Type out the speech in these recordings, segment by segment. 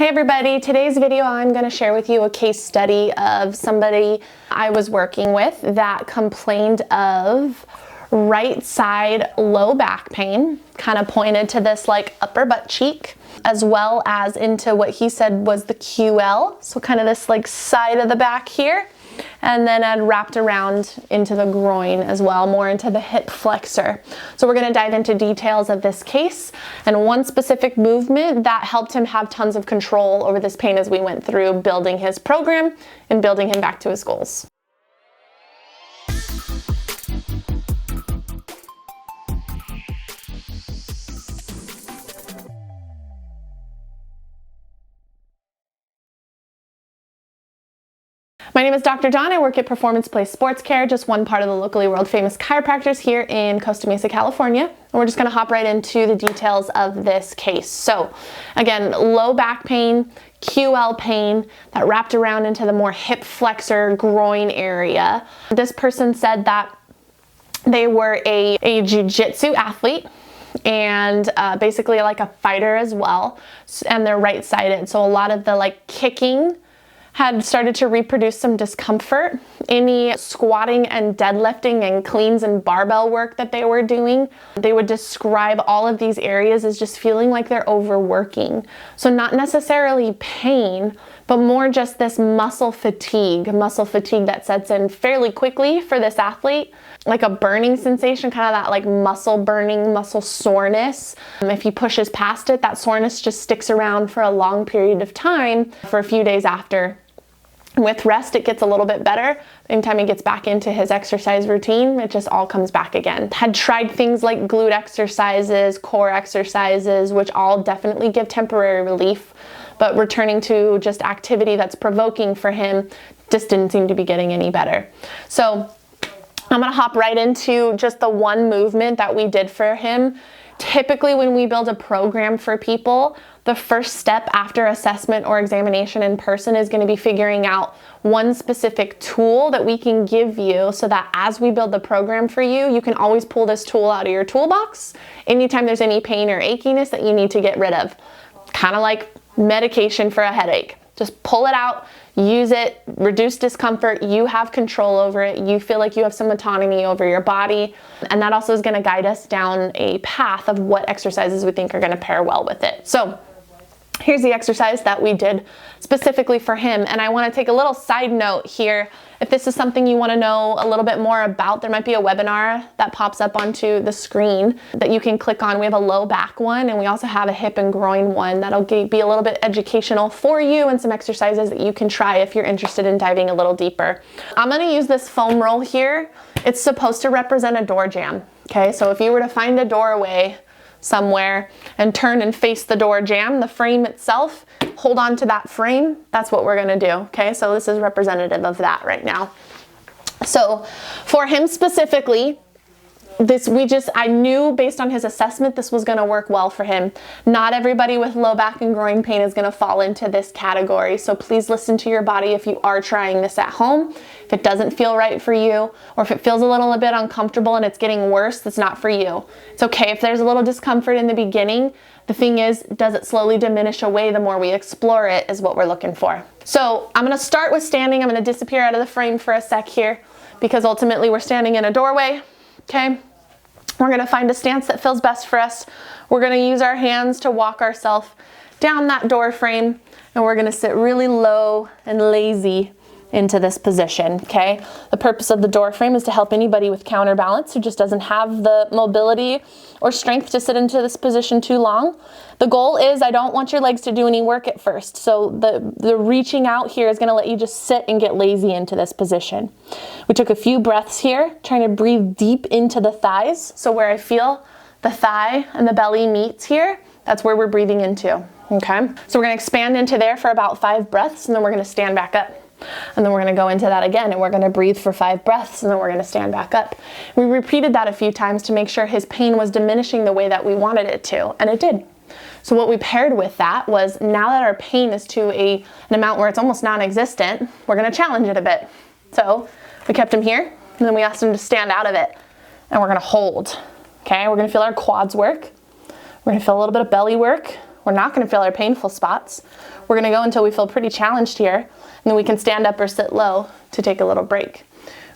Hey everybody, today's video I'm going to share with you a case study of somebody I was working with that complained of right side low back pain, kind of pointed to this like upper butt cheek, as well as into what he said was the QL, so kind of this like side of the back here, and then I'd wrapped around into the groin as well, more into the hip flexor. So we're going to dive into details of this case and one specific movement that helped him have tons of control over this pain as we went through building his program and building him back to his goals. My name is Dr. Dawn. I work at Performance Place Sports Care, just one part of the locally world famous chiropractors here in Costa Mesa, California. And we're just going to hop right into the details of this case. So again, low back pain, QL pain that wrapped around into the more hip flexor groin area. This person said that they were a jiu-jitsu athlete and basically like a fighter as well, and they're right-sided. So a lot of the like kicking had started to reproduce some discomfort. Any squatting and deadlifting and cleans and barbell work that they were doing, they would describe all of these areas as just feeling like they're overworking. So not necessarily pain, but more just this muscle fatigue that sets in fairly quickly for this athlete, like a burning sensation, kind of that like muscle burning, muscle soreness. If he pushes past it, that soreness just sticks around for a long period of time for a few days after. With rest, it gets a little bit better. Anytime he gets back into his exercise routine, it just all comes back again. Had tried things like glute exercises, core exercises, which all definitely give temporary relief, but returning to just activity that's provoking for him just didn't seem to be getting any better. So I'm gonna hop right into just the one movement that we did for him. Typically when we build a program for people, the first step after assessment or examination in person is going to be figuring out one specific tool that we can give you so that as we build the program for you, you can always pull this tool out of your toolbox anytime there's any pain or achiness that you need to get rid of. Kind of like medication for a headache. Just pull it out, use it, reduce discomfort, you have control over it, you feel like you have some autonomy over your body, and that also is going to guide us down a path of what exercises we think are going to pair well with it. So here's the exercise that we did specifically for him, and I want to take a little side note here. If this is something you want to know a little bit more about, there might be a webinar that pops up onto the screen that you can click on. We have a low back one, and we also have a hip and groin one that'll be a little bit educational for you and some exercises that you can try if you're interested in diving a little deeper. I'm going to use this foam roll here. It's supposed to represent a door jamb. Okay, so if you were to find a doorway somewhere and turn and face the door jamb, the frame itself, hold on to that frame. That's what we're going to do. Okay, so this is representative of that right now. So for him specifically, I knew based on his assessment this was going to work well for him. Not everybody with low back and groin pain is going to fall into this category, so please listen to your body if you are trying this at home. If it doesn't feel right for you, or if it feels a little bit uncomfortable and it's getting worse, that's not for you. It's okay if there's a little discomfort in the beginning. The thing is, does it slowly diminish away the more we explore it is what we're looking for. So I'm going to start with standing. I'm going to disappear out of the frame for a sec here because ultimately we're standing in a doorway. Okay, we're going to find a stance that feels best for us. We're going to use our hands to walk ourselves down that door frame, and we're going to sit really low and lazy into this position. Okay, the purpose of the door frame is to help anybody with counterbalance who just doesn't have the mobility or strength to sit into this position too long. The goal is I don't want your legs to do any work at first, so the reaching out here is going to let you just sit and get lazy into this position. We took a few breaths here, trying to breathe deep into the thighs, so where I feel the thigh and the belly meets here, that's where we're breathing into. Okay, so we're going to expand into there for about 5 breaths, and then we're going to stand back up. And then we're going to go into that again, and we're going to breathe for 5 breaths, and then we're going to stand back up. We repeated that a few times to make sure his pain was diminishing the way that we wanted it to, and it did. So what we paired with that was, now that our pain is to an amount where it's almost non-existent, we're going to challenge it a bit. So we kept him here, and then we asked him to stand out of it, and we're going to hold. Okay, we're going to feel our quads work. We're going to feel a little bit of belly work. We're not going to feel our painful spots. We're gonna go until we feel pretty challenged here, and then we can stand up or sit low to take a little break.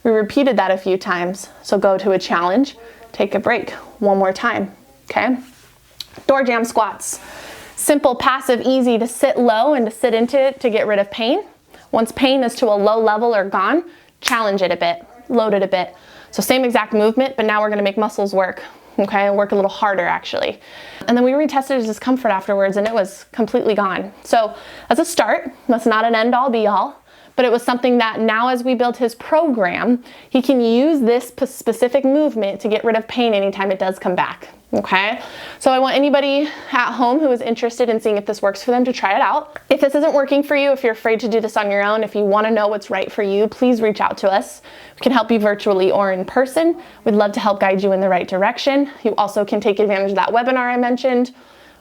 We repeated that a few times. So go to a challenge, take a break one more time, okay? Door jam squats. Simple, passive, easy to sit low and to sit into it to get rid of pain. Once pain is to a low level or gone, challenge it a bit, load it a bit. So same exact movement, but now we're gonna make muscles work, okay? Work a little harder actually. And then we retested his discomfort afterwards and it was completely gone. So as a start, that's not an end all be all, but it was something that now as we build his program, he can use this specific movement to get rid of pain anytime it does come back, okay? So I want anybody at home who is interested in seeing if this works for them to try it out. If this isn't working for you, if you're afraid to do this on your own, if you wanna know what's right for you, please reach out to us. We can help you virtually or in person. We'd love to help guide you in the right direction. You also can take advantage of that webinar I mentioned,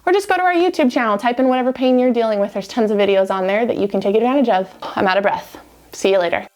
or just go to our YouTube channel, type in whatever pain you're dealing with. There's tons of videos on there that you can take advantage of. I'm out of breath. See you later.